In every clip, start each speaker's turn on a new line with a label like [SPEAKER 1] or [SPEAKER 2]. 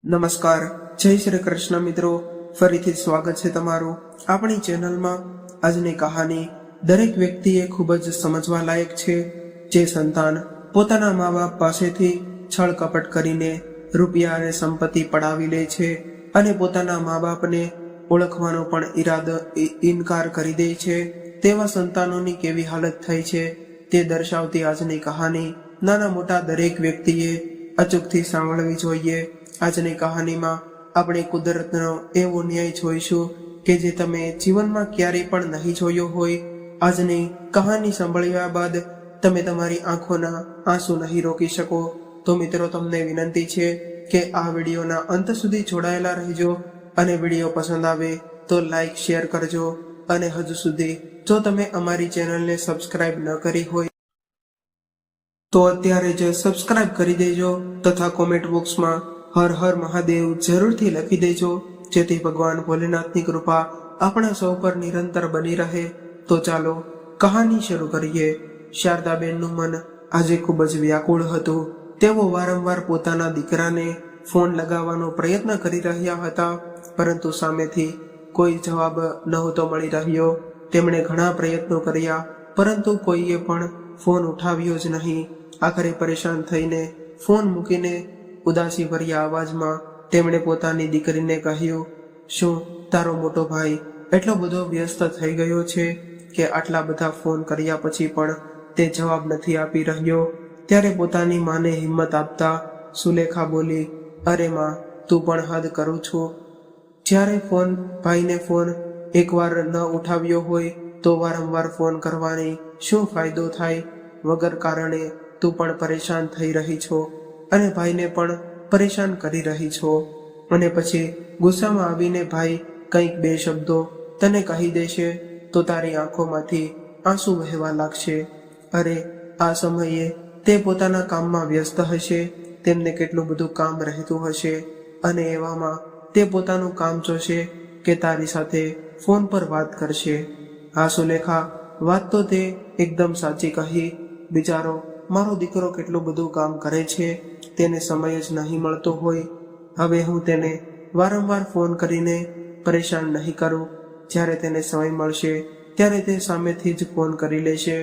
[SPEAKER 1] નમસ્કાર, જય શ્રી કૃષ્ણ મિત્રો. ફરીથી સ્વાગત છે તમારું આપણી ચેનલમાં. આજની કહાની દરેક વ્યક્તિએ ખૂબ જ સમજવા લાયક છે. જે સંતાન પોતાના મા બાપ પાસેથી છળ કપટ કરીને રૂપિયા અને સંપત્તિ પડાવી લે છે અને પોતાના મા બાપને ઓળખવાનો પણ ઇનકાર કરી દે છે, તેવા સંતાનોની કેવી હાલત થઈ છે તે દર્શાવતી આજની કહાની નાના મોટા દરેક વ્યક્તિએ અચૂકથી સાંભળવી જોઈએ. આજની કહાનીમાં આપણે કુદરતનો એવો ન્યાય જોઈશું કે જે તમે જીવનમાં ક્યારેય પણ નહીં જોયો હોય. આજની કહાની સાંભળ્યા બાદ તમે તમારી આંખોના આંસુ નહીં રોકી શકો. તો મિત્રો, તમને વિનંતી છે કે આ વિડીયોના અંત સુધી જોડાયેલા રહેજો અને વિડીયો પસંદ આવે તો લાઈક શેર કરજો. અને હજુ સુધી જો તમે અમારી ચેનલને સબસ્ક્રાઇબ ન કરી હોય તો અત્યારે જ સબસ્ક્રાઇબ કરી દેજો તથા કોમેન્ટ બોક્સમાં હર હર મહાદેવ જરૂરથી લખી દેજો, જેથી ભગવાન ભોલેનાથની કૃપા આપણા સૌ પર નિરંતર બની રહે. તો ચાલો કહાની શરૂ કરીએ. શારદાબેનનું મન આજે ખૂબ જ વ્યાકુળ હતું. તેઓ વારંવાર પોતાના દીકરાને ફોન લગાવવાનો પ્રયત્ન કરી રહ્યા હતા, પરંતુ સામેથી કોઈ જવાબ નહોતો મળી રહ્યો. તેમણે ઘણા પ્રયત્નો કર્યા, પરંતુ કોઈએ પણ ફોન ઉઠાવ્યો જ નહીં. આખરે પરેશાન થઈને ફોન મૂકીને ઉદાસી ભર્યા અવાજમાં તેમણે પોતાની દીકરીને કહ્યું, શું તારો મોટો ભાઈ એટલો બધો વ્યસ્ત થઈ ગયો છે કે આટલા બધા ફોન કર્યા પછી પણ તે જવાબ નથી આપી રહ્યો? ત્યારે પોતાની માને હિંમત આપતા સુલેખા બોલી, અરે માં, તું પણ હદ કરું છું. જ્યારે ભાઈને ફોન એકવાર ન ઉઠાવ્યો હોય તો વારંવાર ફોન કરવાની શું ફાયદો થાય? વગર કારણે તું પણ પરેશાન થઈ રહી છો અને ભાઈને પણ પરેશાન કરી રહી છો. અને પછી ગુસ્સામાં આવીને ભાઈ કંઈક બે શબ્દો તને કહી દેશે તો તારી આંખોમાંથી આંસુ વહેવા લાગશે. અરે, આ સમયે તે પોતાના કામમાં વ્યસ્ત હશે, તેમને કેટલું બધું કામ રહેતું હશે, અને એવામાં તે પોતાનું કામ જોશે કે તારી સાથે ફોન પર વાત કરશે. હા સુલેખા, વાત તો તે એકદમ સાચી કહી. બિચારો મારો દીકરો કેટલું બધું કામ કરે છે, તેને સમય જ નહીં મળતો હોય. હવે હું તેને વારંવાર ફોન કરીને પરેશાન નહીં કરું. જ્યારે તેને સમય મળશે ત્યારે તે સામેથી જ ફોન કરી લેશે.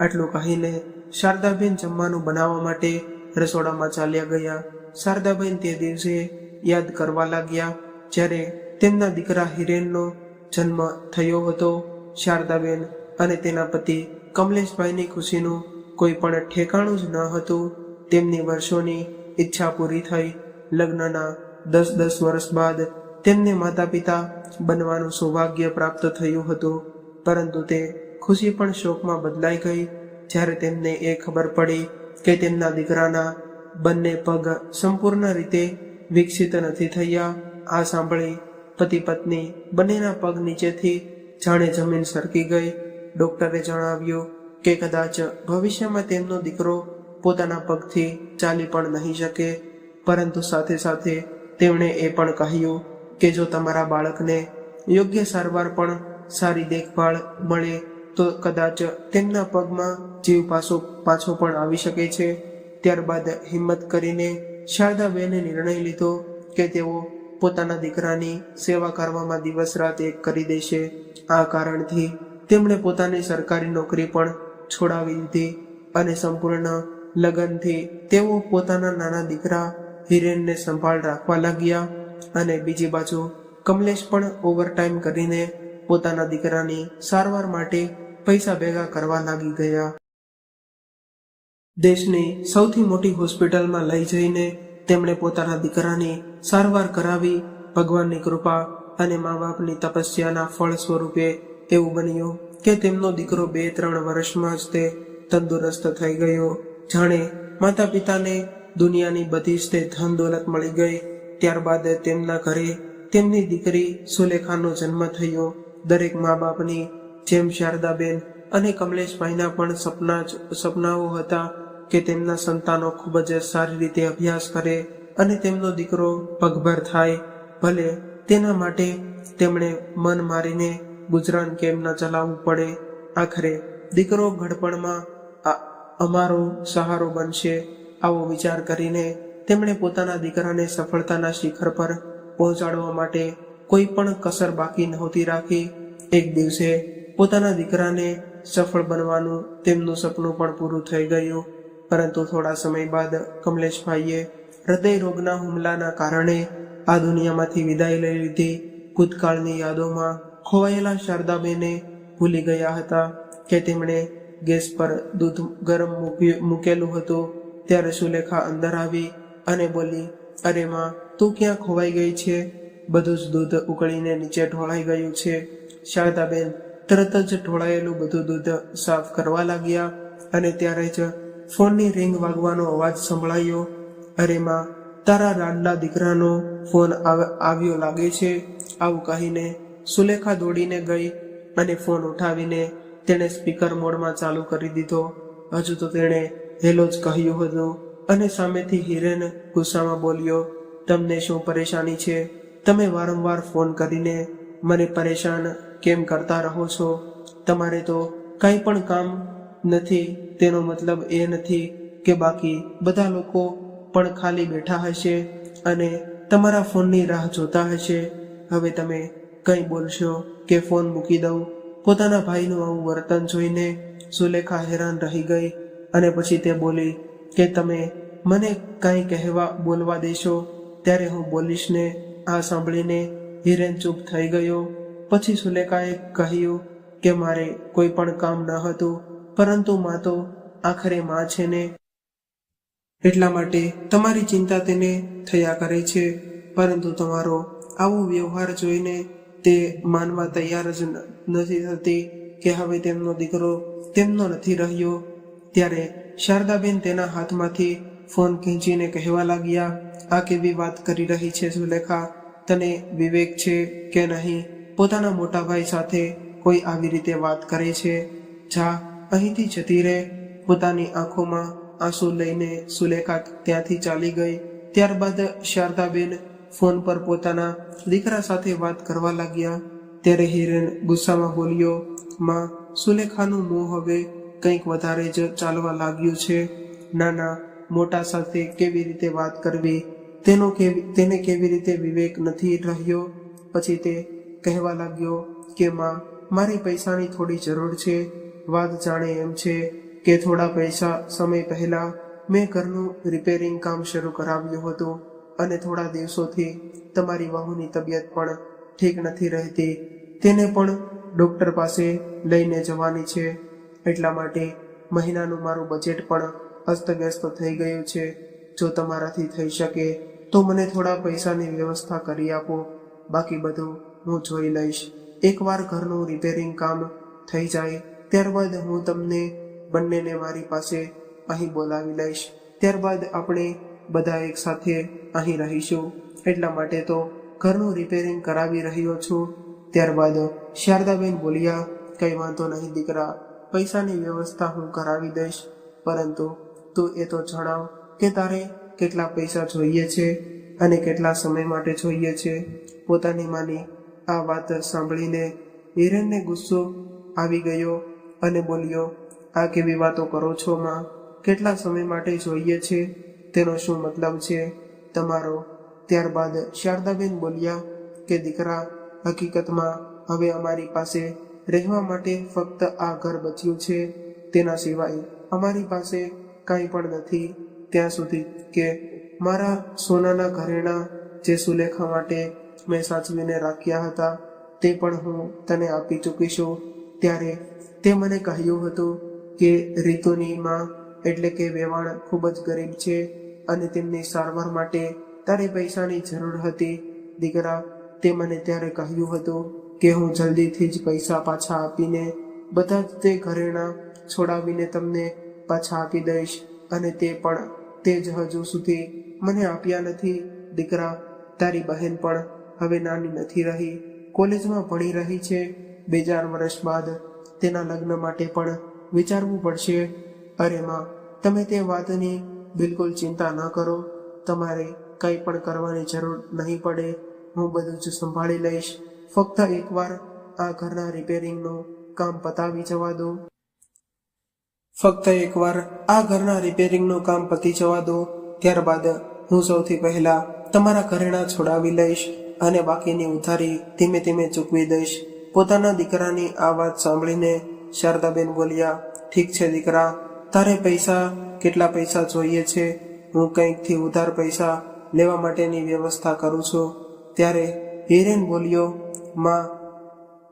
[SPEAKER 1] આટલું કહીને શારદાબેન જમવાનું બનાવવા માટે રસોડામાં ચાલ્યા ગયા. શારદાબેન તે દિવસે યાદ કરવા લાગ્યા જ્યારે તેમના દીકરા હિરેનનો જન્મ થયો હતો. શારદાબેન અને તેના પતિ કમલેશભાઈની ખુશીનું કોઈ પણ ઠેકાણું જ ન હતું. તેમની વર્ષોની ઈચ્છા પૂરી થઈ. લગ્નના 10 વર્ષ બાદ તેમને માતા પિતા બનવાનું સૌભાગ્ય પ્રાપ્ત થયું હતું, પરંતુ તે ખુશી પણ શોકમાં બદલાઈ ગઈ જ્યારે તેમને એ ખબર પડી કે તેમના દીકરાના બંને પગ સંપૂર્ણ રીતે વિકસિત નથી થયા. આ સાંભળી પતિ પત્ની બંનેના પગ નીચેથી જાણે જમીન સરકી ગઈ. ડોક્ટરે જણાવ્યું કે કદાચ ભવિષ્યમાં તેમનો દીકરો પોતાના પગથી ચાલી પણ નહીં શકે, પરંતુ સાથે સાથે તેમણે એ પણ કહ્યું કે જો તમારા બાળકને યોગ્ય સારવાર પણ સારી દેખભાળ મળે તો કદાચ તેમના પગમાં જીવ પાછો પણ આવી શકે છે. ત્યારબાદ હિંમત કરીને શારદાબેને નિર્ણય લીધો કે તેઓ પોતાના દીકરાની સેવા કરવામાં દિવસ રાત એક કરી દેશે. આ કારણથી તેમણે પોતાની સરકારી નોકરી પણ છોડાવી દીધી અને સંપૂર્ણ લગનથી તેઓ પોતાના નાના દીકરા હિરેનને સંભાળ રાખવા લાગ્યા. અને બીજી બાજુ કમલેશ પણ ઓવરટાઈમ કરીને પોતાના દીકરાની સારવાર માટે પૈસા ભેગા કરવા લાગી ગયા. દેશની સૌથી મોટી હોસ્પિટલમાં લઈ જઈને તેમણે પોતાના દીકરાની સારવાર કરાવી. ભગવાનની કૃપા અને મા બાપની તપસ્યાના ફળ સ્વરૂપે એવું બન્યું કે તેમનો દીકરો 2-3 વર્ષમાં જ તે તંદુરસ્ત થઈ ગયો. જાણે માતા પિતાને દુનિયાની બધી જ તે ધન દોલત મળી ગઈ. ત્યારબાદ તેમના ઘરે તેમની દીકરી સુલેખાનો જન્મ થયો. દરેક મા બાપની જેમ શારદાબેન અને કમલેશભાઈના પણ સપનાઓ હતા કે તેમના સંતાનો ખૂબ જ સારી રીતે અભ્યાસ કરે અને તેમનો દીકરો પગભર થાય. ભલે તેના માટે તેમણે મન મારીને ગુજરાન કેમ ન ચલાવવું પડે. આખરે દીકરો ઘડપણમાં અમારો સહારો બનશે, આવો વિચાર કરીને તેમણે પોતાના દીકરાને સફળતાના શિખર પર પહોંચાડવા માટે કોઈ પણ કસર બાકી નહોતી રાખી. એક દિવસે પોતાના દીકરાને સફળ બનવાનું તેમનું સપનું પણ પૂરું થઈ ગયું. પરંતુ થોડા સમય બાદ કમલેશભાઈએ હૃદય રોગના હુમલાના કારણે આ દુનિયામાંથી વિદાય લઈ લીધી. ભૂતકાળની યાદોમાં ખોવાયેલા શારદાબેને ભૂલી ગયા હતા કે તેમણે ગેસ પર દૂધ ગરમ મૂકેલું હતું. ત્યારે સુલેખા અંદર આવી અને બોલી, અરે માં, તું ક્યાં ખોવાઈ ગઈ છે? બધું જ દૂધ ઉકળીને નીચે ઢોળાઈ ગયું છે. શારદાબેન તરત જ ઢોળાયેલું બધું દૂધ સાફ કરવા લાગ્યા અને ત્યારે જ ફોનની રિંગ વાગવાનો અવાજ સંભળાયો. અરે માં, તારા લાડલા દીકરાનો ફોન આવ્યો લાગે છે. આવું કહીને સુલેખા દોડીને ગઈ અને ફોન ઉઠાવીને તેણે સ્પીકર મોડમાં ચાલુ કરી દીધો. હજુ તો તેણે હેલો જ કહ્યું હતું અને સામેથી હિરેન ગુસ્સામાં બોલ્યો, તમને શું પરેશાની છે? તમે વારંવાર ફોન કરીને મને પરેશાન કેમ કરતા રહો છો? તમારે તો કંઈ પણ કામ નથી. તેનો મતલબ એ નથી કે બાકી બધા લોકો પણ ખાલી બેઠા હશે અને તમારા ફોનની રાહ જોતા હશે. હવે તમે કંઈ બોલશો કે ફોન મૂકી દઉં? પોતાના ભાઈનું આવું વર્તન જોઈને સુલેખા હેરાન રહી ગઈ અને પછી તે બોલી કે તમે મને કાંઈ બોલવા દેશો ત્યારે હું બોલીશ ને. આ સાંભળીને હિરેન ચૂપ થઈ ગયો. પછી સુલેખાએ કહ્યું કે મારે કોઈ પણ કામ ન હતું, પરંતુ માં તો આખરે માં છે ને, એટલા માટે તમારી ચિંતા તેને થયા કરે છે. પરંતુ તમારો આવો વ્યવહાર જોઈને તે માનવા તૈયાર જ નથી થતી કે હવે તેમનો દીકરો તેમનો નથી રહ્યો. ત્યારે શારદાબેન તેના હાથમાંથી ફોન ખેંચીને કહેવા લાગ્યા, આ કેવી વાત કરી રહી છે સુલેખા? તને વિવેક છે કે નહીં? પોતાના મોટા ભાઈ સાથે કોઈ આવી રીતે વાત કરે છે? જા, અહીંથી જતી રહે. પોતાની આંખોમાં આંસુ લઈને સુલેખા ત્યાંથી ચાલી ગઈ. ત્યારબાદ શારદાબેન ફોન પર પોતાના દીકરા સાથે વાત કરવા લાગ્યા. ત્યારે હિરેન ગુસ્સામાં બોલ્યો, માં, સુલેખાનું મોં હવે કંઈક વધારે જ ચાલવા લાગ્યું છે. નાના મોટા સાથે કેવી રીતે વાત કરવી, તેને કેવી રીતે વિવેક નથી રહ્યો. પછી તે કહેવા લાગ્યો કે માં, મારી પૈસાની થોડી જરૂર છે. વાત જાણે એમ છે કે થોડા સમય પહેલા મેં ઘરનું રિપેરિંગ કામ શરૂ કરાવ્યું હતું અને થોડા દિવસોથી તમારી વહુની તબિયત પણ ઠીક નથી રહેતી. તેને પણ ડૉક્ટર પાસે લઈને જવાની છે. એટલા માટે મહિનાનું મારું બજેટ પણ અસ્તવ્યસ્ત થઈ ગયું છે. જો તમારાથી થઈ શકે તો મને થોડા પૈસાની વ્યવસ્થા કરી આપો. બાકી બધું હું જોઈ લઈશ. એકવાર ઘરનું રિપેરિંગ કામ થઈ જાય ત્યારબાદ હું તમને બંનેને મારી પાસે અહીં બોલાવી લઈશ. ત્યારબાદ આપણે બધા એક સાથે અહીં રહીશું. એટલા માટે તો ઘરનું રિપેરિંગ કરાવી રહ્યો છું. ત્યારબાદ શારદાબેન બોલ્યા, કંઈ વાંધો નહીં દીકરા, પૈસાની વ્યવસ્થા હું કરાવી દઈશ. પરંતુ તું એ તો જણાવ કે તારે કેટલા પૈસા જોઈએ છે અને કેટલા સમય માટે જોઈએ છે. પોતાની માની આ વાત સાંભળીને હિરેનને ગુસ્સો આવી ગયો અને બોલ્યો, આ કેવી વાતો કરો છો માં? કેટલા સમય માટે જોઈએ છે તેનો શું મતલબ છે તમારો? ત્યારબાદ શારદાબેન બોલ્યા કે દીકરા, હકીકતમાં હવે અમારી પાસે રહેવા માટે ફક્ત આ ઘર બચ્યું છે. તેના સિવાય અમારી પાસે કાંઈ પણ નથી. ત્યાં સુધી કે મારા સોનાના ઘરેણાં જે સુલેખા માટે મેં સાચવીને રાખ્યા હતા તે પણ હું તને આપી ચૂકીશું. ત્યારે તે મને કહ્યું હતું કે રીતુની માં એટલે કે વેવાણ ખૂબ જ ગરીબ છે અને તેમની સારવાર માટે તારે પૈસાની જરૂર હતી. દીકરા, તે મને ત્યારે કહ્યું હતું કે હું જલ્દીથી જ પૈસા પાછા આપીને બધા જ તે ઘરેણાં છોડાવીને તમને પાછા આપી દઈશ અને તે જ હજુ સુધી મને આપ્યા નથી. દીકરા, તારી બહેન પણ હવે નાની નથી રહી, કોલેજમાં ભણી રહી છે. 2-4 વર્ષ બાદ તેના લગ્ન માટે પણ વિચારવું પડશે. અરે માં, તમે તે વાતની બિલકુલ ચિંતા ન કરો. તમારે કંઈ પણ કરવાની જરૂર નહીં પડે. હું બધું જ સંભાળી લઈશ. ફક્ત એકવાર આ ઘરના રિપેરિંગનું કામ પતાવી જવા દો. ત્યારબાદ હું સૌથી પહેલા તમારા ઘરેણાં છોડાવી લઈશ અને બાકીની ઉધારી ધીમે ધીમે ચૂકવી દઈશ. પોતાના દીકરાની આ વાત સાંભળીને શારદાબેન બોલ્યા, ઠીક છે દીકરા, તારે કેટલા પૈસા જોઈએ છે? હું કંઈકથી ઉધાર પૈસા લેવા માટેની વ્યવસ્થા કરું છું. ત્યારે હિરેન બોલ્યો, માં,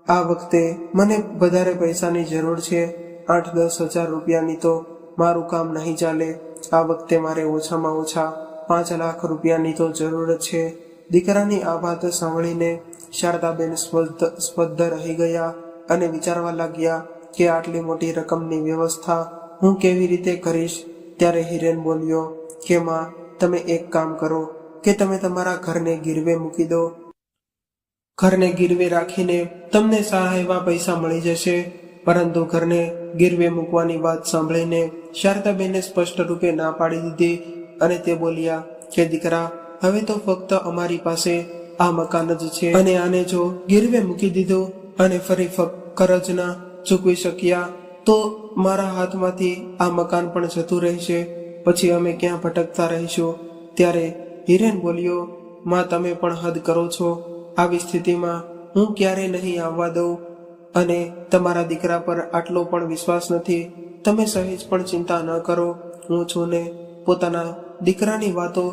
[SPEAKER 1] આ વખતે મને વધારે પૈસાની જરૂર છે. 8-10 હજાર રૂપિયાની તો મારું કામ નહીં ચાલે. આ વખતે મારે ઓછામાં ઓછા 5 લાખ રૂપિયાની તો જરૂર છે. દીકરાની આ વાત સાંભળીને શારદાબેન સ્પષ્ટ રહી ગયા અને વિચારવા લાગ્યા કે આટલી મોટી રકમની વ્યવસ્થા હું કેવી રીતે કરીશ. ત્યારે હિરેન બોલ્યો કે માં, તમે એક કામ કરો કે તમે તમારા ઘરને ગીરવે મૂકી દો. ઘરને ગીરવે રાખીને તમને સારા એવા પૈસા મળી જશે. પરંતુ ઘરને ગીરવે મૂકવાની વાત સાંભળીને શારદાબેને સ્પષ્ટ રૂપે ના પાડી દીધી અને તે બોલ્યા કે દીકરા, હવે તો ફક્ત અમારી પાસે આ મકાન જ છે અને આને જો ગીરવે મૂકી દીધું અને ફરી કરજ ના ચૂકવી શક્યા તો મારા હાથમાંથી આ મકાન પણ જતું રહેશે. પછી અમે ક્યાં ભટકતા રહીશું. ત્યારે હિરેન બોલ્યો, માં, તમે પણ હદ કરો છો. આવી સ્થિતિમાં હું ક્યારેય નહીં આવવા દઉં અને તમારા દીકરા પર આટલો પણ વિશ્વાસ નથી. તમે સહેજ પણ ચિંતા ન કરો. હું છું ને. પોતાના દીકરાની વાતો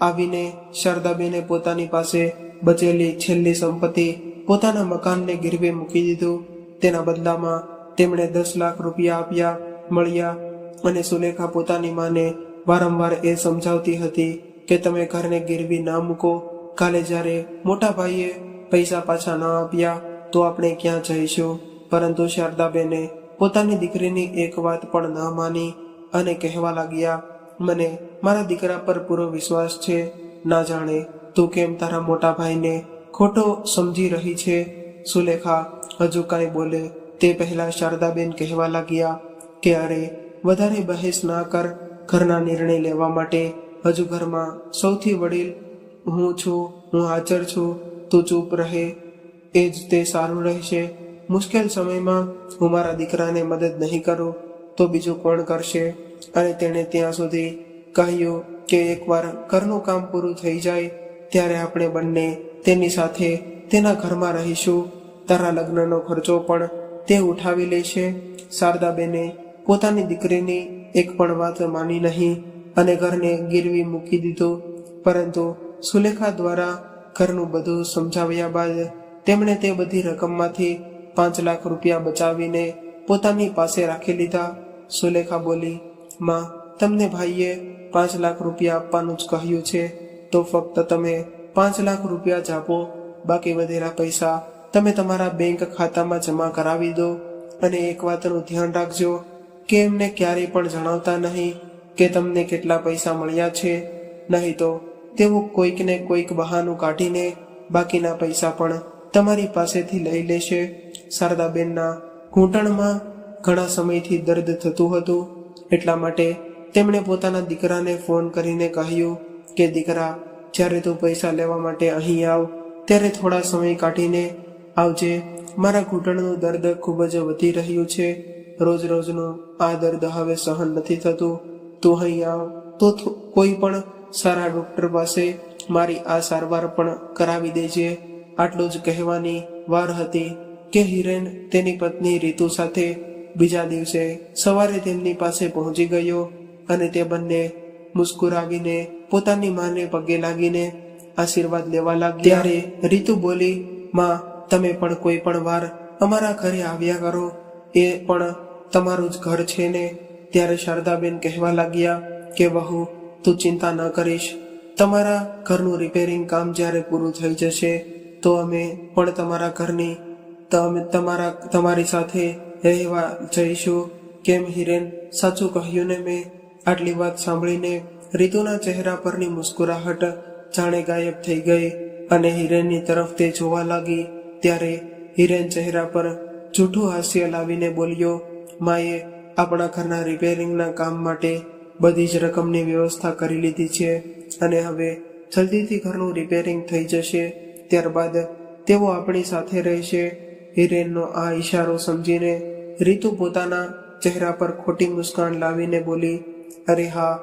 [SPEAKER 1] આવીને શારદાબેને પોતાની પાસે બચેલી છેલ્લી સંપત્તિ પોતાના મકાનને ગીરવે મૂકી દીધું. તેના બદલામાં તેમણે 10 લાખ રૂપિયા મળ્યા અને સુલેખા પોતાની માને વારંવાર એ સમજાવતી હતી કે તમે ઘરને ગીરવી ના મૂકો. કાલે જ્યારે મોટા ભાઈએ પૈસા પાછા ન આપ્યા તો આપણે ક્યાં જઈશું. પરંતુ શારદાબેને પોતાની દીકરીની એક વાત પણ ન માની અને કહેવા લાગ્યા, મને મારા દીકરા પર પૂરો વિશ્વાસ છે. ના જાણે તું કેમ તારા મોટા ભાઈને ખોટો સમજી રહી છે. સુલેખા હજુ કાંઈ બોલે તે પહેલા શારદાબેન કહેવા લાગ્યા કે અરે, વધારે બહેસ ના કર. ઘરના નિર્ણય લેવા માટે હજુ ઘરમાં સૌથી વડીલ હું છું. હું હાજર છું. તું ચૂપ રહે એ જ તે સારું રહેશે. મુશ્કેલ સમયમાં હું મારા દીકરાને મદદ નહીં કરું તો બીજું કોણ કરશે. અને તેણે ત્યાં સુધી કહ્યું કે એકવાર ઘરનું કામ પૂરું થઈ જાય ત્યારે આપણે બંને તેની સાથે તેના ઘરમાં રહીશું. તારા લગ્નનો ખર્ચો પણ તે ઉઠાવી લેશે. શારદાબેને પોતાની દીકરીની એક પણ વાત માની નહીં અને ઘરને ગીરવી મૂકી દીધું. પરંતુ સુલેખા દ્વારા ઘરનું બધું સમજાવ્યા બાદ તેમણે તે બધી રકમમાંથી 5 લાખ રૂપિયા બચાવીને પોતાની પાસે રાખી લીધા. સુલેખા બોલી, માં, તમને ભાઈએ 5 લાખ રૂપિયા આપવાનું જ કહ્યું છે તો ફક્ત તમે 5 લાખ રૂપિયા જ આપો. બાકી વધેલા પૈસા તમે તમારા બેંક ખાતામાં જમા કરાવી દો. અને એક વાતનું ધ્યાન રાખજો કે એમને ક્યારેય પણ જણાવતા નહીં કે તમને કેટલા પૈસા મળ્યા છે. નહીં તો તેઓ કોઈકને કોઈક બહાનું કાઢીને બાકીના પૈસા પણ તમારી પાસેથી લઈ લેશે. શારદાબેનના ઘૂંટણમાં ઘણા સમયથી દર્દ થતું હતું. એટલા માટે તેમણે પોતાના દીકરાને ફોન કરીને કહ્યું કે દીકરા, જ્યારે તું પૈસા લેવા માટે અહીં આવ ત્યારે થોડા સમય કાઢીને આવજે. મારા ઘૂંટણનું દર્દ ખૂબ જ વધી રહ્યું છે. રોજનું આ દર્દ હવે સહન નથી થતું. તું અહીં આવ તો કોઈ પણ સારા ડોક્ટર પાસે મારી આ સારવાર પણ કરાવી દેજે. આટલું જ કહેવાની વાર હતી કે હિરેન તેની પત્ની રીતુ સાથે બીજા દિવસે સવારે તેમની પાસે પહોંચી ગયો અને તે બંને મુસ્કુરાવીને પોતાની માને પગે લાગીને આશીર્વાદ લેવા લાગ્યા. ત્યારે રીતુ બોલી, માં, તમે પણ કોઈ પણ વાર અમારા ઘરે આવ્યા કરો. એ પણ તમારું જ ઘર છે ને. ત્યારે શારદાબેન કહેવા લાગ્યા કે વહુ, તું ચિંતા ન કરીશ. તમારા ઘરનું રિપેરિંગ કામ જ્યારે પૂરું થઈ જશે તો અમે પણ તમારા ઘરની તમારી સાથે રહેવા જઈશું. કેમ હિરેન, સાચું કહ્યું ને મેં? આટલી વાત સાંભળીને રીતુના ચહેરા પરની મુસ્કુરાહટ જાણે ગાયબ થઈ ગઈ અને હિરેનની તરફ તે જોવા લાગી. ત્યારે હિરેન ચહેરા પર જૂઠું હાસ્ય લાવીને બોલ્યો, માએ આપણા ઘરના રિપેરિંગના કામ માટે બધી જ રકમની વ્યવસ્થા કરી લીધી છે અને હવે જલ્દીથી ઘરનું રિપેરિંગ થઈ જશે. ત્યારબાદ તેઓ આપણી સાથે રહેશે. હિરેનનો આ ઈશારો સમજીને રીતુ પોતાના ચહેરા પર ખોટી મુસ્કાન લાવીને બોલી, અરે હા,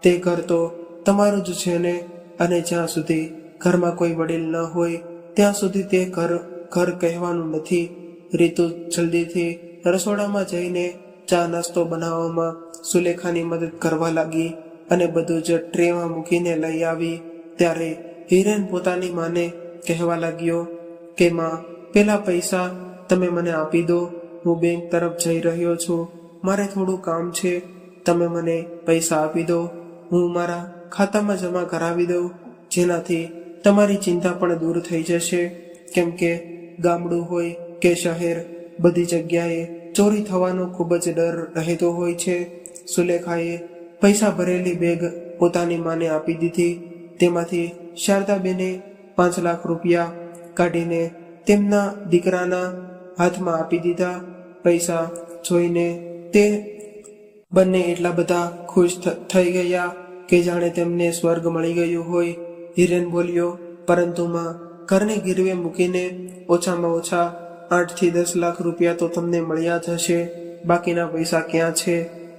[SPEAKER 1] તે ઘર તો તમારું જ છે ને, અને જ્યાં સુધી ઘરમાં કોઈ વડીલ ન હોય ત્યાં સુધી તે ઘર કહેવાનું નથી. રીતુ જલ્દીથી રસોડામાં જઈને ચા નાસ્તો બનાવવામાં સુલેખાની મદદ કરવા લાગી અને બધું જ ટ્રેમાં મૂકીને લઈ આવી. ત્યારે હિરેન પોતાની માને કહેવા લાગ્યો કે માં, પેલા પૈસા તમે મને આપી દો. હું બેંક તરફ જઈ રહ્યો છું, મારે થોડું કામ છે. તમે મને પૈસા આપી દો, હું મારા ખાતામાં જમા કરાવી દઉં, જેનાથી તમારી ચિંતા પણ દૂર થઈ જશે. કેમ કે ગામડું હોય કે શહેર, બધી જગ્યાએ ચોરી થવાનો ખૂબ જ ડર રહેતો હોય છે. સુલેખાએ પૈસા ભરેલી બેગ પોતાની માને આપી દીધી. તેમાંથી શારદાબેને 5 લાખ રૂપિયા કાઢીને તેમના દીકરાના હાથમાં આપી દીધા. પૈસા જોઈને તે બંને એટલા બધા ખુશ થઈ ગયા કે જાણે તેમને સ્વર્ગ મળી ગયું હોય. હિરેન બોલ્યો, પરંતુ માં, ઘરને ગીરવે મૂકીને ઓછામાં ઓછા 8 થી 10 લાખ રૂપિયા તો તમને મળ્યા જ હશે, બાકીના પૈસા ક્યાં છે?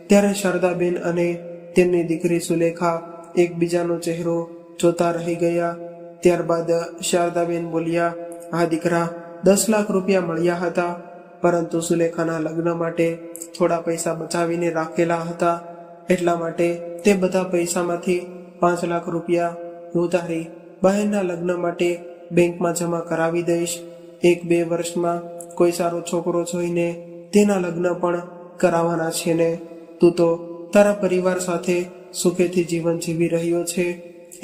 [SPEAKER 1] ત્યારે શારદાબેન અને તેમની દીકરી સુલેખા એકબીજાનો ચહેરો જોતા રહી ગયા. ત્યારબાદ શારદાબેન બોલ્યા, હા દીકરા, 10 લાખ રૂપિયા મળ્યા હતા, પરંતુ સુલેખાના લગ્ન માટે થોડા પૈસા બચાવીને રાખેલા હતા, એટલા માટે તે બધા પૈસામાંથી 5 લાખ રૂપિયા હું તારી બહેનના લગ્ન માટે બેંકમાં જમા કરાવી દઈશ. 1-2 વર્ષમાં કોઈ સારો છોકરો જોઈને તેના લગ્ન પણ કરાવવાના છે ને. તું તો તારા પરિવાર સાથે સુખેથી જીવન જીવી રહ્યો છે.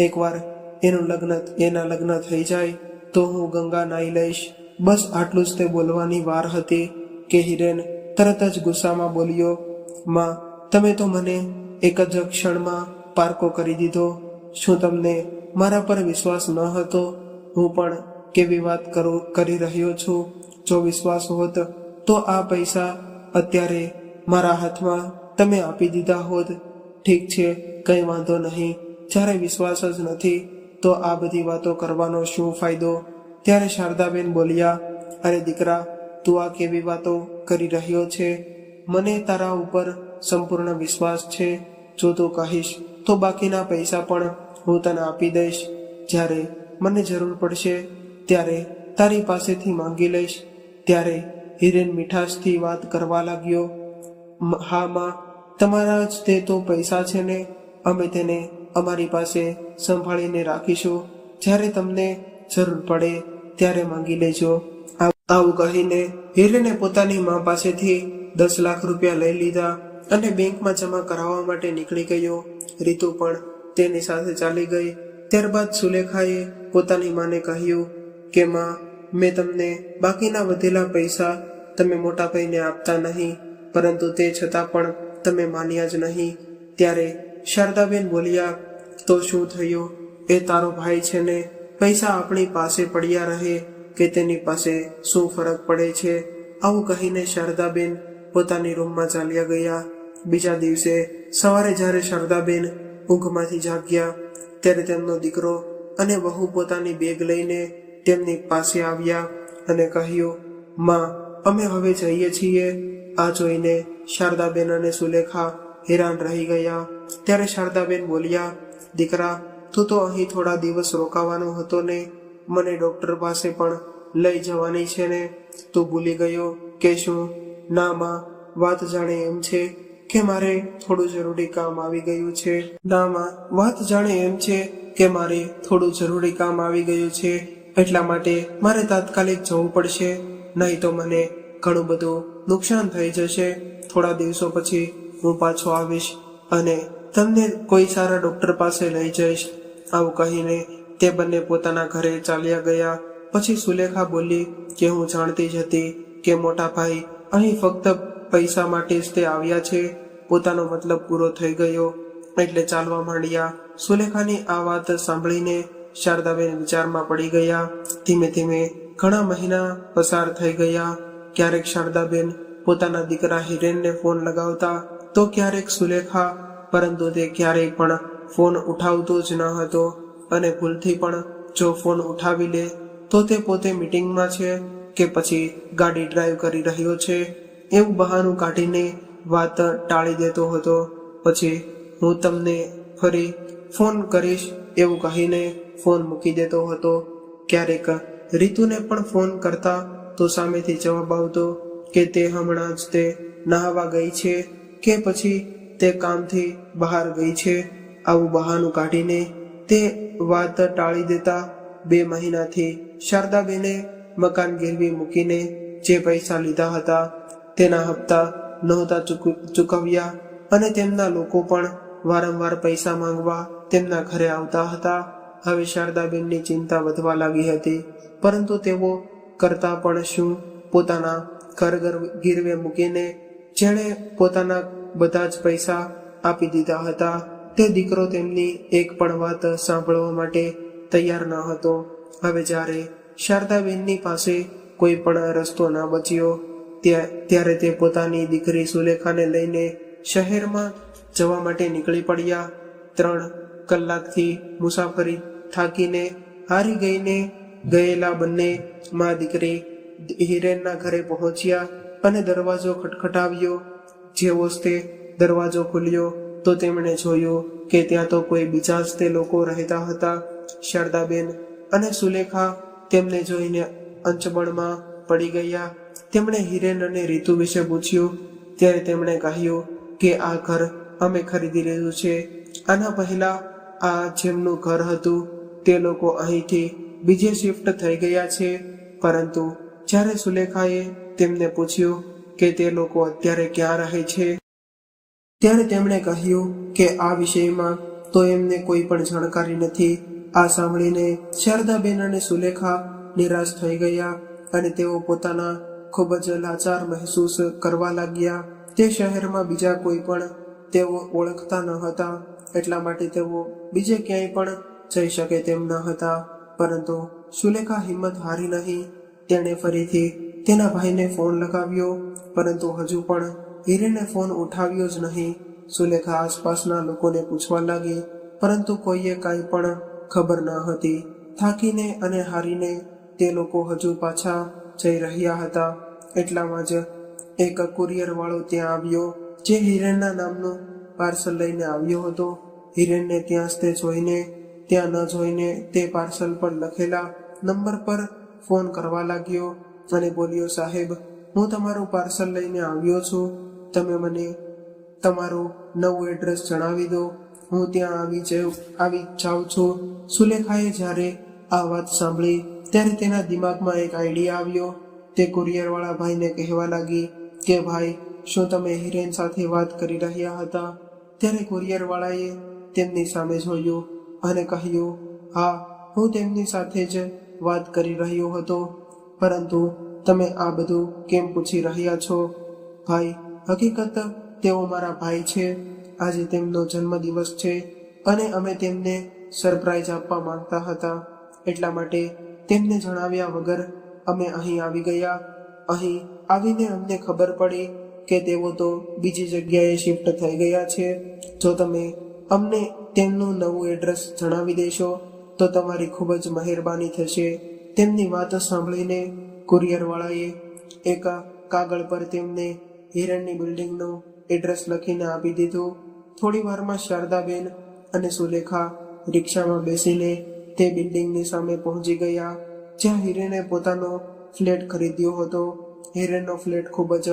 [SPEAKER 1] એકવાર એના લગ્ન થઈ જાય તો હું ગંગા નાઈ લઈશ. બસ આટલું જ તે બોલવાની વાર હતી કે હિરેન તરત જ ગુસ્સામાં બોલ્યો, માં, તમે તો મને એક જ ક્ષણમાં પારકો કરી દીધો. શું તમને મારા પર વિશ્વાસ ન હતો? હું પણ કેવી વાત કરી રહ્યો છું. જો વિશ્વાસ હોત તો આ પૈસા અત્યારે મારા હાથમાં તમે આપી દીધા હોત. ઠીક છે, કંઈ વાંધો નહીં. જ્યારે વિશ્વાસ જ નથી તો આ બધી વાતો કરવાનો શું ફાયદો? ત્યારે શારદાબેન બોલ્યા, અરે દીકરા, તું આ કેવી વાતો કરી રહ્યો છે? મને તારા ઉપર સંપૂર્ણ વિશ્વાસ છે. જો તું કહીશ તો બાકીના પૈસા પણ હું તને આપી દઈશ. જ્યારે મને જરૂર પડશે ત્યારે તારી પાસેથી માંગી લઈશ. ત્યારે હિરેન મીઠાશથી વાત કરવા લાગ્યો, હા માં, તમારા જ તે તો પૈસા છે ને, અમે તેને અમારી પાસે સંભાળીને રાખીશું. જ્યારે તમને જરૂર પડે ત્યારે માંગી લેજો. આવું કહીને હિરેને પોતાની મા પાસેથી 10 લાખ રૂપિયા લઈ લીધા અને બેંકમાં જમા કરાવવા માટે નીકળી ગયો. રીતુ પણ તેની સાથે ચાલી ગઈ. ત્યારબાદ સુલેખાએ પોતાની માને કહ્યું કે માં, મેં તમને બાકીના વધેલા પૈસા તમે મોટા ભાઈને આપતા નહીં, પરંતુ તે છતાં પણ તમે માન્યા જ નહીં. ત્યારે શારદાબેન બોલ્યા, તો શું થયું? એ તારો ભાઈ છે ને, પૈસા આપણી પાસે પડ્યા રહે કે તેની પાસે શું ફરક પડે છે? આવું કહીને શારદાબેન પોતાની રૂમમાં ચાલ્યા ગયા. બીજા દિવસે સવારે જ્યારે શારદાબેન ઊંઘમાંથી જાગ્યા ત્યારે તેમનો દીકરો અને વહુ પોતાની બેગ લઈને તેમની પાસે આવ્યા અને કહ્યું, માં, અમે હવે જઈએ છીએ. આ જોઈને શારદાબેન અને સુલેખા હેરાન રહી ગયા. ત્યારે શારદાબેન બોલ્યા, દીકરા, તું તો અહીં થોડા દિવસ રોકાવાનો હતો ને, મને ડોક્ટર પાસે પણ લઈ જવાની છે ને, તું ભૂલી ગયો કે શું? ના માં, વાત જાણે એમ છે કે મારે થોડું જરૂરી કામ આવી ગયું છે. ના માં, વાત જાણે એમ છે કે મારે થોડું જરૂરી કામ આવી ગયું છે, એટલા માટે મારે તાત્કાલિક જવું પડશે, નહીં તો મને ઘણું બધું નુકસાન થઈ જશે. થોડા દિવસો પછી હું પાછો આવીશ અને તમને કોઈ સારા ડોક્ટર પાસે લઈ જઈશ. આવું કહીને તે બંને પોતાના ઘરે ચાલ્યા ગયા. પછી સુલેખા બોલી કે હું જાણતી જ હતી કે મોટા ભાઈ અહીં ફક્ત પૈસા માટે જ તે આવ્યા છે. પોતાનો મતલબ પૂરો થઈ ગયો એટલે ચાલવા માંડ્યા. સુલેખાની આ વાત સાંભળીને શારદાબેન વિચારમાં પડી ગયા. ધીમે ધીમે ઘણા મહિના પસાર થઈ ગયા. ક્યારેક શારદાબેન પોતાના દીકરા હિરેનને ફોન લગાવતા તો ક્યારેક સુલેખા, પરંતુ તે ક્યારેય પણ ફોન ઉઠાવતો જ ન હતો અને ભૂલથી પણ જો ફોન ઉઠાવી લે તો તે પોતે મીટિંગમાં છે કે પછી ગાડી ડ્રાઈવ કરી રહ્યો છે એવું બહાનું કાઢીને વાત ટાળી દેતો હતો. પછી હું તમને ફરી ફોન કરીશ એવું કહીને ફોન મૂકી દેતો હતો. ક્યારેક રીતુને પણ ફોન કરતા તો સામેથી જવાબ આવતો કે તે હમણાં જ તે નહાવા ગઈ છે કે પછી તે કામથી બહાર ગઈ છે. આવું બહાનું કાઢીને તે વાત ટાળી દેતા. 2 મહિનાથી શારદાબેને મકાન ગીરવી મૂકીને જે પૈસા લીધા હતા તેના હપ્તા નહોતા ચૂકવ્યા અને તેમના લોકો પણ વારંવાર પૈસા માંગવા તેમના ઘરે આવતા હતા. હવે શારદાબેનની ચિંતા વધવા લાગી હતી, પરંતુ તેઓ કરતા પણ શું? પોતાના ઘર ગીરવે મૂકીને જેણે પોતાના બધા જ પૈસા આપી દીધા હતા તે દીકરો તેમની એક પણ વાત સાંભળવા માટે તૈયાર ન હતો. હવે જ્યારે શારદાબેનની પાસે કોઈ પણ રસ્તો ના બચ્યો ત્યારે તે પોતાની દીકરી સુલેખાને લઈને શહેરમાં જવા માટે નીકળી પડ્યા. 3 કલાકથી મુસાફરી થાકીને હારી ગયેલા બંને મા દીકરી હિરેનના ઘરે પહોંચ્યા અને દરવાજો ખટખટાવ્યો. જેવો જ તે દરવાજો ખુલ્યો તો તેમણે જોયું કે ત્યાં તો કોઈ બીજા જ તે લોકો રહેતા હતા. શારદાબેન અને સુલેખા તેમને જોઈને અંચબણમાં પડી ગયા. તેમણે હિરેન અને રીતુ વિશે પૂછ્યું ત્યારે તેમણે કહ્યું કે આ ઘર અમે ખરીદી લીધું છે. આના પહેલા આ જેમનું ઘર હતું તે લોકો અહીંથી બીજે શિફ્ટ થઈ ગયા છે. પરંતુ જ્યારે સુલેખાએ તેમને પૂછ્યું કે તે લોકો અત્યારે ક્યાં રહે છે ત્યારે તેમણે કહ્યું કે આ વિષયમાં તો એમને કોઈ પણ જાણકારી નથી. આ સાંભળીને શારદાબેન અને સુલેખા નિરાશ થઈ ગયા અને તેઓ પોતાના ખૂબ જ લાચાર મહેસૂસ કરવા લાગ્યા. તે શહેરમાં બીજા કોઈ પણ તેઓ ઓળખતા ન હતા, એટલા માટે તેઓ બીજે ક્યાંય પણ જઈ શકે તેમ ન હતા. પરંતુ સુલેખા હિંમત હારી નહીં. તેણે ફરીથી તેના ભાઈને ફોન લગાવ્યો, પરંતુ હજુ પણ હિરેને ફોન ઉઠાવ્યો જ નહીં. સુલેખા આસપાસના લોકોને પૂછવા લાગી, પરંતુ કોઈએ કાંઈ પણ ખબર ન હતી. થાકીને અને હારીને તે લોકો હજુ પાછા જઈ રહ્યા હતા. એટલામાં જ એક કુરિયર વાળો ત્યાં આવ્યો, જે હિરેનના નામનું પાર્સલ લઈને આવ્યો હતો. હિરેનને ત્યાં ન જોઈને તે પાર્સલ પર લખેલા નંબર પર ફોન કરવા લાગ્યો અને બોલ્યો, સાહેબ, હું તમારું પાર્સલ લઈને આવ્યો છું. તમે મને તમારું નવું એડ્રેસ જણાવી દો, હું ત્યાં આવી જાઉં છું. સુલેખાએ જ્યારે આ વાત સાંભળી ત્યારે તેના દિમાગમાં એક આઈડિયા આવ્યો. તે કુરિયરવાળા ભાઈને કહેવા લાગી કે ભાઈ, શું તમે હિરેન સાથે વાત કરી રહ્યા હતા? ત્યારે કુરિયરવાળાએ તેમની સામે જોયું અને કહ્યું, હા, હું તેમની સાથે જ વાત કરી રહ્યો હતો. પરંતુ તમે આ બધું કેમ પૂછી રહ્યા છો? ભાઈ, હકીકત તેઓ મારા ભાઈ છે. આજે તેમનો જન્મદિવસ છે અને અમે તેમને સરપ્રાઈઝ આપવા માંગતા હતા. એટલા માટે તેમને જણાવ્યા વગર અમે અહીં આવી ગયા. અહીં આવીને અમને ખબર પડી કે તેઓ તો બીજી જગ્યાએ શિફ્ટ થઈ ગયા છે. જો તમે અમને તેમનું નવું એડ્રેસ જણાવી દેશો તો તમારી ખૂબ જ મહેરબાની થશે. તેમની વાત સાંભળીને કુરિયરવાળાએ એક કાગળ પર તેમને હિરેનની બિલ્ડિંગનું એડ્રેસ લખીને આપી દીધું. થોડી વારમાં શારદાબેન અને સુલેખા રિક્ષામાં બેસીને તે બિલ્ડિંગની સામે પહોંચી ગયા, જ્યાં હિરેને પોતાનો ફ્લેટ ખરીદ્યો હતો. હિરેનનો ફ્લેટ ખૂબ જ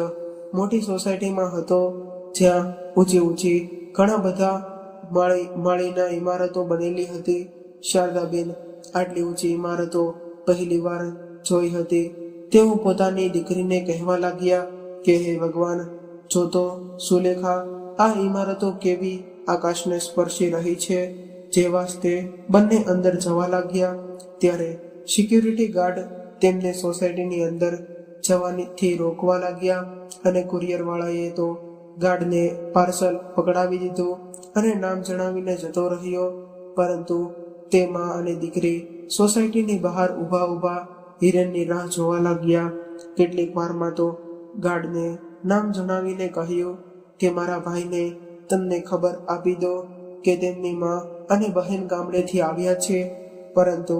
[SPEAKER 1] મોટી સોસાયટીમાં હતો, જ્યાં ઊંચી ઘણા બધા માળીના ઇમારતો બનેલી હતી. શારદાબેન આટલી ઊંચી ઇમારતો પહેલી વાર જોઈ હતી. તેઓ પોતાની દીકરીને કહેવા લાગ્યા કે હે ભગવાન, જો તો સુલેખા, આ ઇમારતો કેવી આકાશને સ્પર્શી રહી છે. જેવા જ તે બંને અંદર જવા લાગ્યા ત્યારે સિક્યુરિટી ગાર્ડ તેમને સોસાયટીની અંદર જવાથી રોકવા લાગ્યા અને કુરિયરવાળાએ તો ગાર્ડને પાર્સલ પકડાવી દીધું અને નામ જણાવીને જતો રહ્યો. પરંતુ તે માં અને દીકરી સોસાયટીની બહાર ઊભા હિરેનની રાહ જોવા લાગ્યા. કેટલીક વારમાં તો ગાર્ડને નામ જણાવીને કહ્યું કે મારા ભાઈને તમને ખબર આપી દો કે તેમની માં અને બહેન ગામડેથી આવ્યા છે. પરંતુ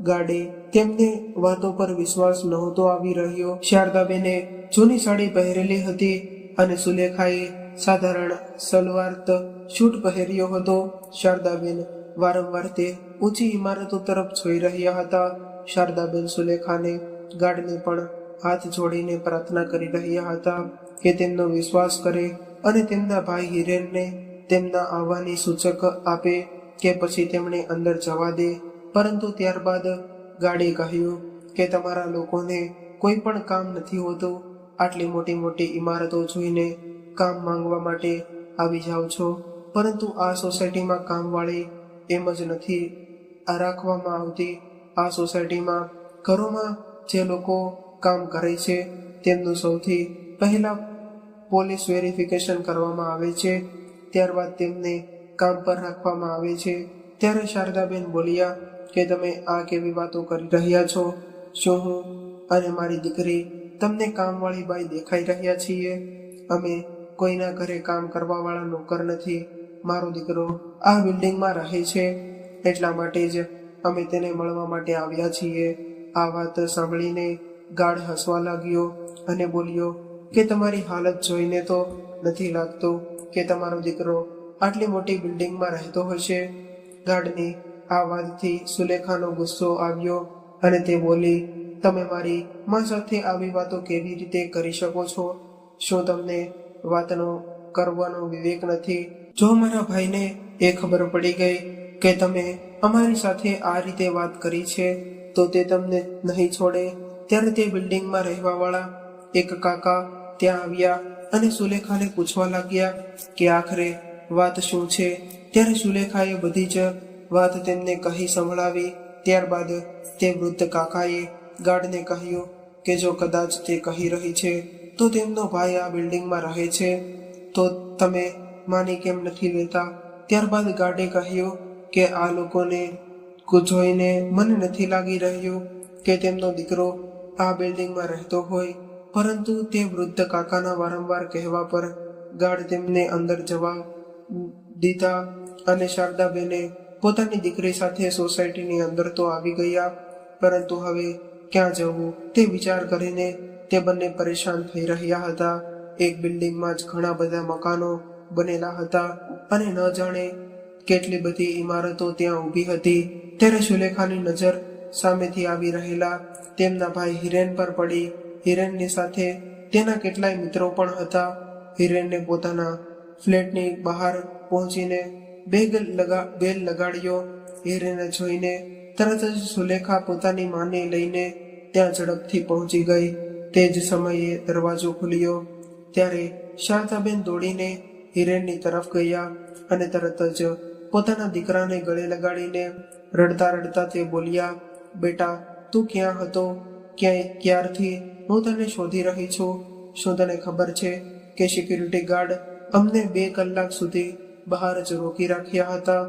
[SPEAKER 1] ગાર્ડે તેમને વાતો પર વિશ્વાસ નહોતો આવી રહ્યો. શારદાબેને જૂની સાડી પહેરેલી હતી અને સુલેખાએ સાધારણ સલવાર સૂટ પહેર્યો હતો. શારદાબેન વારંવાર તે ઊંચી ઇમારતો તરફ જોઈ રહ્યા હતા. શારદાબેન સુલેખાને ગાર્ડને પણ હાથ જોડીને પ્રાર્થના કરી રહ્યા હતા કે તેમનો વિશ્વાસ કરે અને તેમના ભાઈ હિરેનને તેમના આવવાની સૂચક આપે કે પછી તેમણે અંદર જવા દે. પરંતુ ત્યારબાદ ગાર્ડે કહ્યું કે તમારા લોકોને કોઈ પણ કામ નથી હોતું. આટલી મોટી મોટી ઇમારતો જોઈને કામ માંગવા માટે આવી જાઓ છો, પરંતુ આ સોસાયટીમાં કામવાળી એમ જ નથી રાખવામાં આવતી. આ સોસાયટીમાં ઘરોમાં જે લોકો કામ કરે છે તેમનું સૌથી પહેલા પોલીસ વેરિફિકેશન કરવામાં આવે છે, ત્યારબાદ તેમને કામ પર રાખવામાં આવે છે. ત્યારે શારદાબેન બોલ્યા કે તમે આ કેવી વાતો કરી રહ્યા છો? શું હું અને મારી દીકરી તમને કામવાળી બાઈ દેખાઈ રહ્યા છીએ? અમે કોઈના ઘરે કામ કરવા વાળા નોકર નથી. મારો દીકરો આ બિલ્ડિંગમાં રહે છે, એટલા માટે જ અમે તેને મળવા માટે આવ્યા છીએ. આ વાત સાંભળીને ગાર્ડ હસવા લાગ્યો અને બોલ્યો કે તમારી હાલત જોઈને તો નથી લાગતું કે તમારો દીકરો આટલી મોટી બિલ્ડિંગમાં રહેતો હશે. ગાર્ડની આ વાતથી સુલેખાનો ગુસ્સો આવ્યો અને તે બોલી, તમે મારી મા સાથે આવી વાતો કેવી રીતે કરી શકો છો? શું તમને વાતનો કરવાનો વિવેક નથી? જો મારા ભાઈને એ ખબર પડી ગઈ કે તમે અમારી સાથે આ રીતે વાત કરી છે તો તે તમને નહીં છોડે. ત્યારે તે બિલ્ડિંગમાં રહેવા વાળા એક કાકા ત્યાં આવ્યા અને સુલેખાને પૂછવા લાગ્યા કે આખરે વાત શું છે. ત્યારે સુલેખાએ બધી જ વાત તેમને કહી સંભળાવી. ત્યારબાદ તે વૃદ્ધ કાકાએ ગાર્ડને કહ્યું કે જો કદાચ તે કહી રહી છે તો તેમનો ભાઈ આ બિલ્ડિંગમાં રહે છે, તો તમે માની કેમ નથી લેતા? ત્યારબાદ ગાર્ડે કહ્યું કે આ લોકોને જોઈને મને નથી લાગી રહ્યું કે તેમનો દીકરો આ બિલ્ડિંગમાં રહેતો હોય. પરંતુ તે વૃદ્ધ કાકાના વારંવાર કહેવા પર ગાર્ડ તેમને અંદર જવા દીધા અને શારદાબેને પોતાની દીકરી સાથે સોસાયટીની અંદર તો આવી ગયા, પરંતુ હવે ક્યાં જવું તે વિચાર કરીને તે બંને પરેશાન થઈ રહ્યા હતા. એક બિલ્ડિંગમાં જ ઘણા બધા મકાનો બનેલા હતા અને ન જાણે કેટલી બધી ઇમારતો ત્યાં ઊભી હતી. ત્યારે સુલેખાની નજર સામેથી આવી રહેલા તેમના ભાઈ હિરેન પર પડી. હિરેનની સાથે તેના કેટલાય મિત્રો પણ હતા. હિરેનને પોતાના ફ્લેટની બહાર પહોંચીને બેલ લગાડ્યો. હિરેનને જોઈને તરત જ સુલેખા પોતાની માને લઈને ત્યાં ઝડપથી પહોંચી ગઈ. તે જ સમયે દરવાજો ખુલ્યો. ત્યારે શારદાબેન દોડીને હિરેનની તરફ ગયા અને તરત જ પોતાના દીકરાને ગળે લગાડીને રડતા રડતા તે બોલ્યા, બેટા તું ક્યાં હતો? ક્યારથી હું તને શોધી રહી છું. શું તને ખબર છે કે સિક્યુરિટી ગાર્ડ અમને 2 કલાક સુધી બહાર જ રોકી રાખ્યા હતા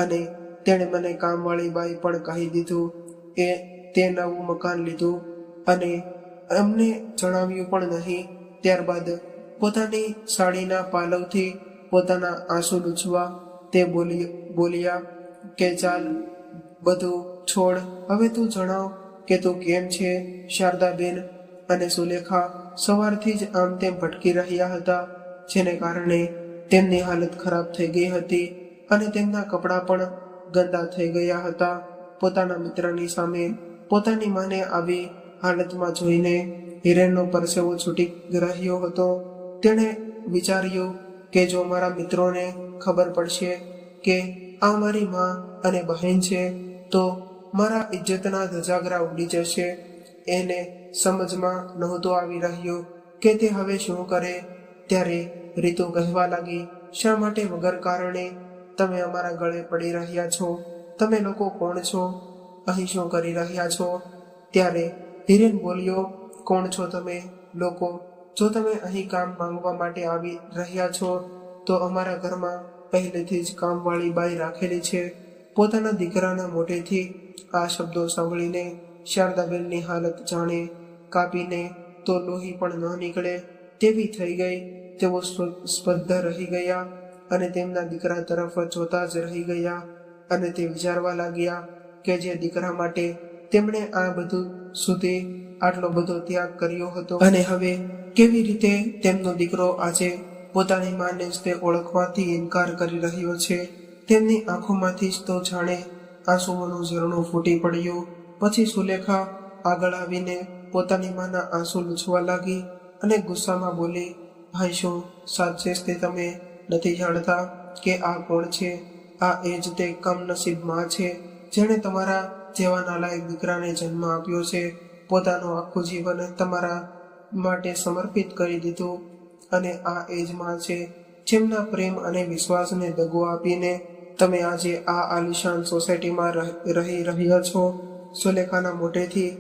[SPEAKER 1] અને તેણે મને કામવાળી બાઈ પણ કહી દીધું કે તે નવું મકાન લીધું અને અમને જણાવ્યું પણ નહીં. ત્યારબાદ પોતાની સાડીના પાલવથી પોતાના આંસુ લૂછવા તે બોલ્યા કે ચાલ બધું છોડ, હવે તું જણાવ કે તું કેમ છે? શારદાબેન અને સુલેખા સવારથી જ આમ તેમ ભટકી રહ્યા હતા, જેને કારણે તેમની હાલત ખરાબ થઈ ગઈ હતી અને તેમના કપડાં પણ ગંદા થઈ ગયા હતા. પોતાના મિત્રની સામે પોતાની માને આવી હાલતમાં જોઈને હિરેનનો પરસેવો છૂટી રહ્યો હતો. તેણે વિચાર્યું કે જો મારા મિત્રોને ખબર પડશે કે આ મારી માં અને બહેન છે તો મારા ઇજ્જતના ધજાગરા ઉડી જશે. એને સમજમાં નહોતું આવી રહ્યું કે તે હવે શું કરે. ત્યારે રીતુ કહેવા લાગી, શા માટે વગર કારણે તમે અમારા ગળે પડી રહ્યા છો? તમે લોકો કોણ છો? અહીં શું કરી રહ્યા છો? ત્યારે હિરેન બોલ્યો, કોણ છો તમે લોકો? જો તમે અહીં કામ માંગવા માટે આવી રહ્યા છો તો અમારા ઘરમાં પહેલેથી જ કામવાળી બાઈ રાખેલી છે. પોતાના દીકરાના મોઢેથી આ શબ્દો સાંભળીને શારદાબેનની હાલત જાણે કાપીને તો લોહી પણ ન નીકળે તેવી થઈ ગઈ. તેઓ સ્પર્ધા રહી ગયા અને તેમના દીકરા તરફ જોતા જ રહી ગયા અને તે વિચારવા લાગ્યા કે જે દીકરા માટે તેમણે આ બધું સુધી આટલો બધો ત્યાગ કર્યો હતો અને હવે કેવી રીતે તેમનો દીકરો આજે પોતાની માને જ તે ઓળખવાથી ઇનકાર કરી રહ્યો છે. તેમની આંખોમાંથી જ તો જાણે આંસુઓનું ઝરણું ફૂટી પડ્યું. પછી સુલેખા આગળ આવીને પોતાની માના આંસુ લૂછવા લાગી અને ગુસ્સામાં બોલી, ભાઈ શું સાચે જ તે તમે નથી જાણતા કે આ કોણ છે? આ એ જ તે કમનસીબ માં છે જેણે તમારા જેવા નાલાયક દીકરાને જન્મ આપ્યો છે, પોતાનું આખું જીવન તમારા માટે સમર્પિત કરી દીધું. અને આ એ જ માં છે જેમના પ્રેમ અને વિશ્વાસને દગો આપીને તમે આજે આ આલિશાન સોસાયટીમાં રહી રહ્યા છો. સુલેખાના મોઢેથી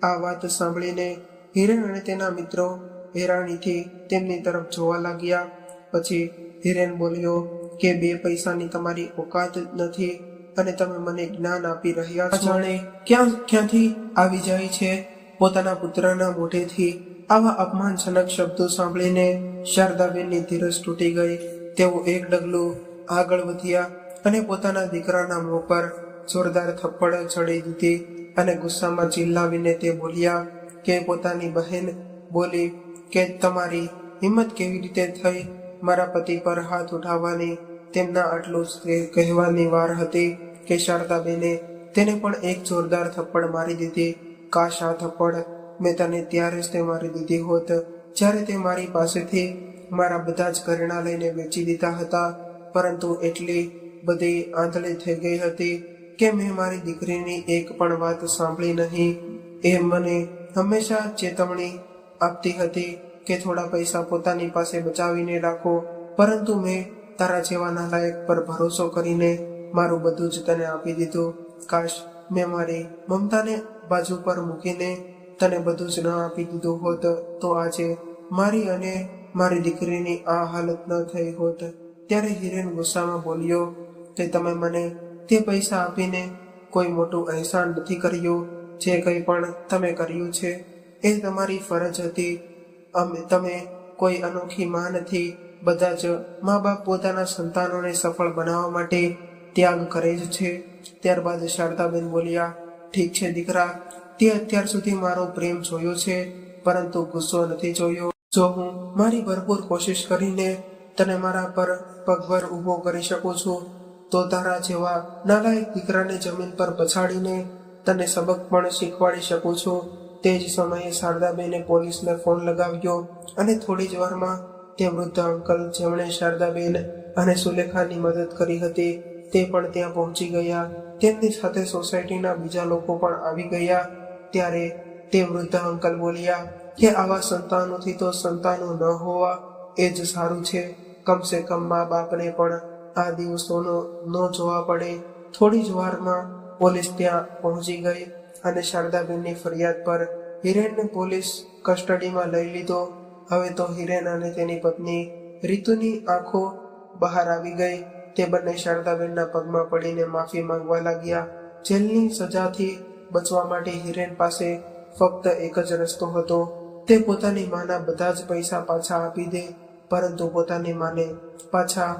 [SPEAKER 1] આ વાત સાંભળીને હિરેન અને તેના મિત્રો હેરાનીથી તેમની તરફ જોવા લાગ્યા. પછી હિરેન બોલ્યો કે 2 પૈસાની તમારી ઓકાત નથી અને તમે મને જ્ઞાન આપી રહ્યા છો. જાણે ક્યાંથી આવી જાય છે. પોતાના પુત્રના મોઢેથી આવા અપમાનજનક શબ્દો સાંભળીને શારદાબેનની ધીરજ તૂટી ગઈ. તેઓ એક ડગલું આગળ વધ્યા અને પોતાના દીકરાના મોં પર જોરદાર થપ્પડ ચડી દીધી અને ગુસ્સામાં ચિલ્લાવીને તે બોલ્યા કે પોતાની બહેન બોલી કે તમારી હિંમત કેવી રીતે થઈ મારા પતિ પર હાથ ઉઠાવવાની? તેમના આટલું જ કહેવાની વાર હતી કે શારદાબેને તેને પણ એક જોરદાર થપ્પડ મારી દીધી. કાશ આ થપ્પડ મેં તને ત્યારે જ તે મારી દીધી હોત જ્યારે તે મારી પાસેથી મારા બધા જ ઘરેણાં લઈને વેચી દીધા હતા, પરંતુ એટલી બધી આંધળી થઈ ગઈ હતી કે મેં મારી દીકરીની એક પણ વાત સાંભળી નહીં. એ મને હંમેશા ચેતવણી આપતી હતી કે થોડા પૈસા પોતાની પાસે બચાવીને રાખો, પરંતુ મેં તારા જેવા નાલાયક પર ભરોસો કરીને મારું બધું જ તને આપી દીધું. કાશ મેં મારી મમતાને બાજુ પર મૂકીને તને બધું જ ન આપી દીધું હોત તો આજે મારી અને મારી દીકરીની આ હાલત ન થઈ હોત. ત્યારે હિરેન ગુસ્સામાં બોલ્યો કે તમે મને તે પૈસા આપીને કોઈ મોટું અહેસાન નથી કર્યું. જે કંઈ પણ તમે કર્યું છે એ તમારી ફરજ હતી. તમે કોઈ અનોખી માં નથી. બધા જ મા બાપ પોતાના સંતાનોને સફળ બનાવવા માટે ત્યાગ કરે જ છે. ત્યારબાદ શારદાબેન બોલ્યા, ઠીક છે દીકરા, તે અત્યાર સુધી મારો પ્રેમ જોયો છે પરંતુ ગુસ્સો નથી જોયો. જો હું મારી ભરપૂર કોશિશ કરીને તને મારા પર પગભર ઊભો કરી શકું છું તો તારા જેવા નાલાયક દીકરાને જમીન પર પછાડીને તને સબક પણ શીખવાડી શકું છું. તે જ સમયે શારદાબેને પોલીસને ફોન લગાવ્યો અને થોડી જ વારમાં તે વૃદ્ધ અંકલ જેમણે શારદાબેન અને સુલેખાની મદદ કરી હતી તે પણ ત્યાં પહોંચી ગયા. તેમની સાથે સોસાયટીના બીજા લોકો પણ આવી ગયા. ત્યારે તે વૃદ્ધ અંકલ બોલ્યા કે આવા સંતાનોથી તો સંતાનો ન હોવા એ જ સારું છે. કમસે કમ મા બાપને પણ આ દિવસોનો ન જોવા પડે. થોડી જ વારમાં પોલીસ ત્યાં પહોંચી ગઈ અને શારદાબેનની ફરિયાદ પર હિરેનને પોલીસ કસ્ટડીમાં લઈ લીધો. હવે તો હિરેન અને તેની પત્ની રીતુની આંખો બહાર આવી ગઈ. તે બંને શારદાબેનના પગમાં પડીને માફી માંગવા લાગ્યા. જેલની સજાથી બચવા માટે હિરેન પાસે ફક્ત એક જ રસ્તો હતો. તે પોતાની માના બધા જ પૈસા પાછા આપી દે, પરંતુ પોતાની માને પાછા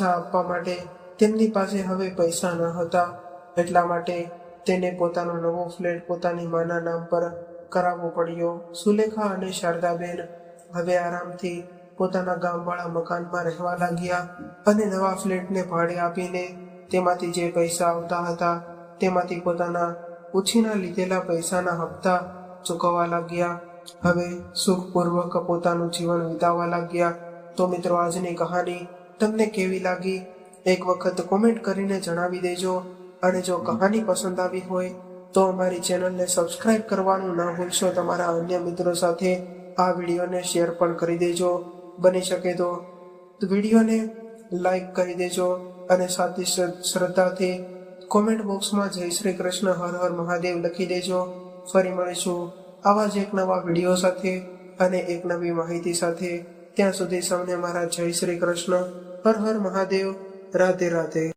[SPEAKER 1] આપવા માટે તેમની પાસે હવે પૈસા ન હતા. એટલા માટે તેને પોતાનો નવો ફ્લેટ પોતાની માના નામ પર કરાવવો પડ્યો. સુલેખા અને શારદાબેન હવે આરામથી પોતાના ગામવાળા મકાનમાં રહેવા લાગ્યા અને નવા ફ્લેટને ભાડે આપીને તેમાંથી જે પૈસા આવતા હતા તેમાંથી પોતાના ઉછીના લીધેલા પૈસાના હપ્તા ચૂકવવા લાગ્યા. હવે સુખપૂર્વક પોતાનું જીવન વિતાવવા લાગ્યા. તો મિત્રો, આજની કહાની તમને કેવી લાગી એક વખત કોમેન્ટ કરીને જણાવી દેજો. અને જો કહાની પસંદ આવી હોય તો અમારી ચેનલને સબસ્ક્રાઇબ કરવાનું ના ભૂલશો. તમારા અન્ય મિત્રો સાથે આ વિડીયોને શેર પણ કરી દેજો. બની શકે તો વિડીયોને લાઈક કરી દેજો અને સાથી શ્રદ્ધાથી કોમેન્ટ બોક્સમાં જય શ્રી કૃષ્ણ, હર હર મહાદેવ લખી દેજો. ફરી મળીશું આવા જ એક નવા વિડીયો સાથે અને એક નવી માહિતી સાથે. ત્યાં સુધી સૌને મારા જય શ્રી કૃષ્ણ, હર હર મહાદેવ, રાધે રાધે.